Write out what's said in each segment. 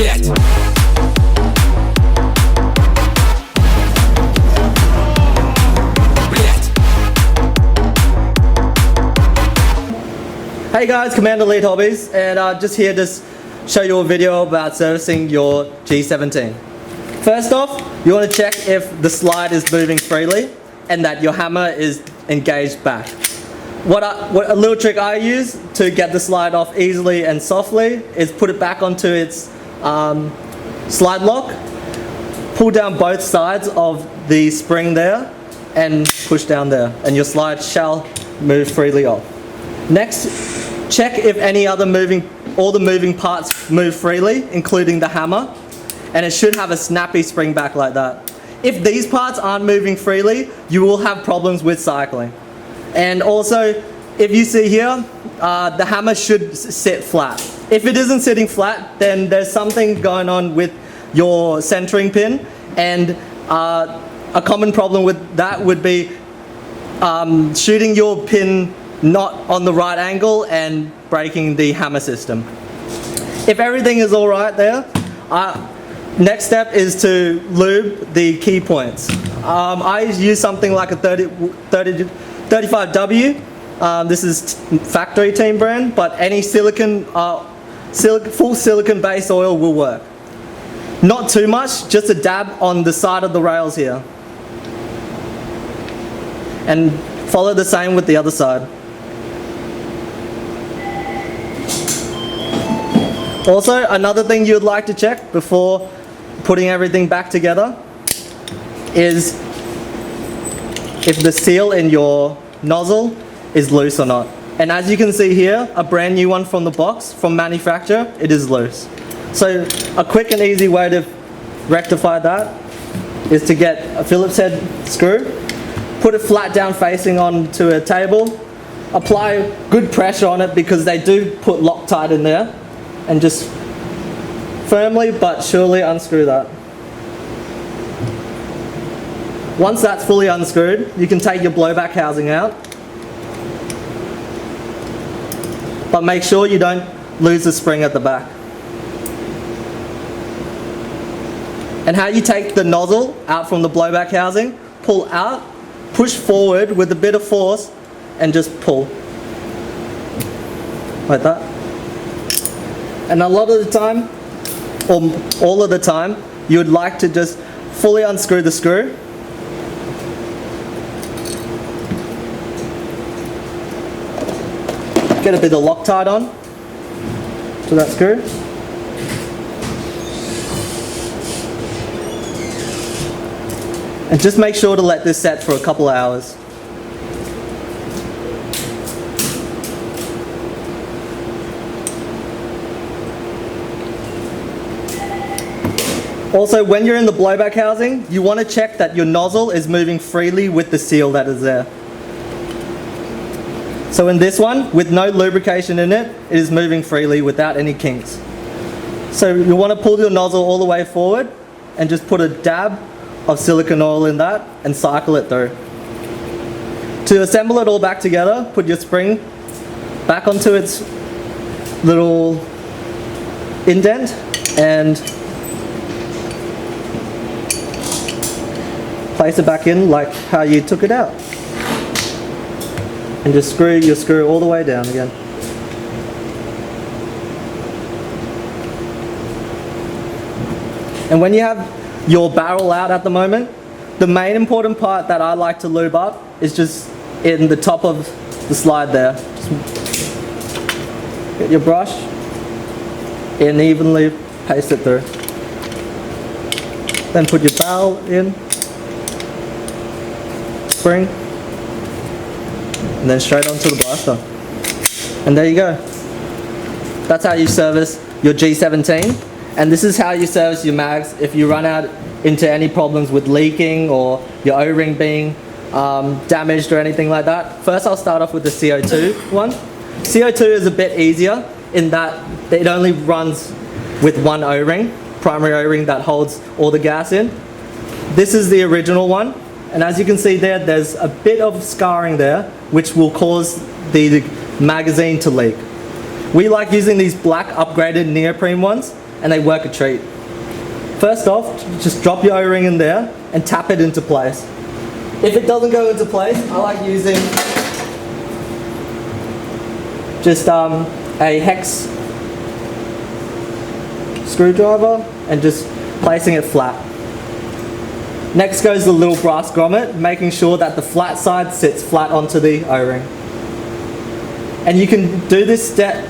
блять. Hey guys, Commander Elite Hobbies, and just here to show you a video about servicing your G17. First off, you want to check if the slide is moving freely and that your hammer is engaged back. What a little trick I use to get the slide off easily and softly is put it back onto its slide lock, pull down both sides of the spring there and push down there, and your slide shall move freely off. Next, check if all the moving parts move freely, including the hammer, and it should have a snappy spring back like that. If these parts aren't moving freely, you will have problems with cycling. And also, if you see here, the hammer should sit flat. If it isn't sitting flat, then there's something going on with your centering pin, and a common problem with that would be shooting your pin not on the right angle and breaking the hammer system. If everything is all right there, next step is to lube the key points. I use something like a 35W. This is factory team brand, but any full silicon based oil will work. Not too much, just a dab on the side of the rails here. And follow the same with the other side. Also, another thing you'd like to check before putting everything back together is if the seal in your nozzle is loose or not. And as you can see here, a brand new one from the box, from manufacturer, it is loose. So a quick and easy way to rectify that is to get a Phillips head screw, put it flat down facing onto a table, apply good pressure on it because they do put Loctite in there, and just firmly but surely unscrew that. Once that's fully unscrewed, you can take your blowback housing out, but make sure you don't lose the spring at the back. And how you take the nozzle out from the blowback housing, pull out, push forward with a bit of force, and just pull. Like that. And a lot of the time, or all of the time, you would like to just fully unscrew the screw. Get a bit of Loctite on to that screw. And just make sure to let this set for a couple of hours. Also, when you're in the blowback housing, you want to check that your nozzle is moving freely with the seal that is there. So in this one, with no lubrication in it, it is moving freely without any kinks. So you want to pull your nozzle all the way forward and just put a dab of silicone oil in that and cycle it through. To assemble it all back together, put your spring back onto its little indent and place it back in like how you took it out. And just screw your screw all the way down again. And when you have your barrel out at the moment, the main important part that I like to lube up is just in the top of the slide there. Just get your brush and evenly paste it through. Then put your barrel in, spring, and then straight onto the blaster. And there you go. That's how you service your G17. And this is how you service your mags if you run out into any problems with leaking or your O-ring being damaged or anything like that. First, I'll start off with the CO2 one. CO2 is a bit easier in that it only runs with one O-ring, primary O-ring that holds all the gas in. This is the original one. And as you can see there, there's a bit of scarring there, which will cause the magazine to leak. We like using these black upgraded neoprene ones and they work a treat. First off, just drop your O-ring in there and tap it into place. If it doesn't go into place, I like using just a hex screwdriver and just placing it flat. Next goes the little brass grommet, making sure that the flat side sits flat onto the O-ring. And you can do this step,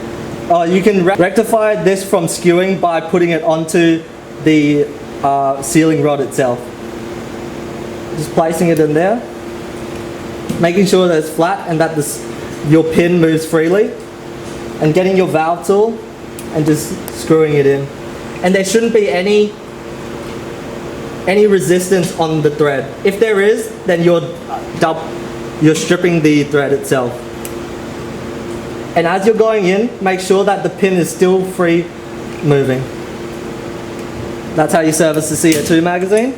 you can rectify this from skewing by putting it onto the sealing rod itself. Just placing it in there, making sure that it's flat and that your pin moves freely, and getting your valve tool and just screwing it in. And there shouldn't be any resistance on the thread. If there is, then you're stripping the thread itself. And as you're going in, make sure that the pin is still free moving. That's how you service the CO2 magazine.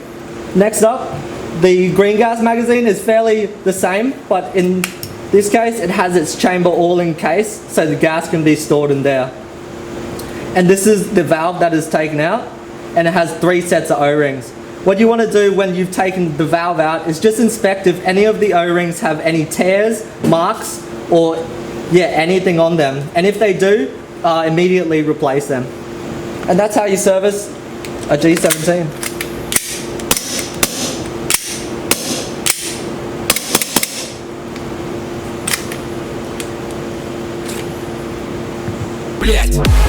Next up, the green gas magazine is fairly the same, but in this case it has its chamber all encased, so the gas can be stored in there. And this is the valve that is taken out, and it has 3 sets of O-rings. What you want to do when you've taken the valve out is just inspect if any of the O-rings have any tears, marks, or anything on them. And if they do, immediately replace them. And that's how you service a G17. Блять!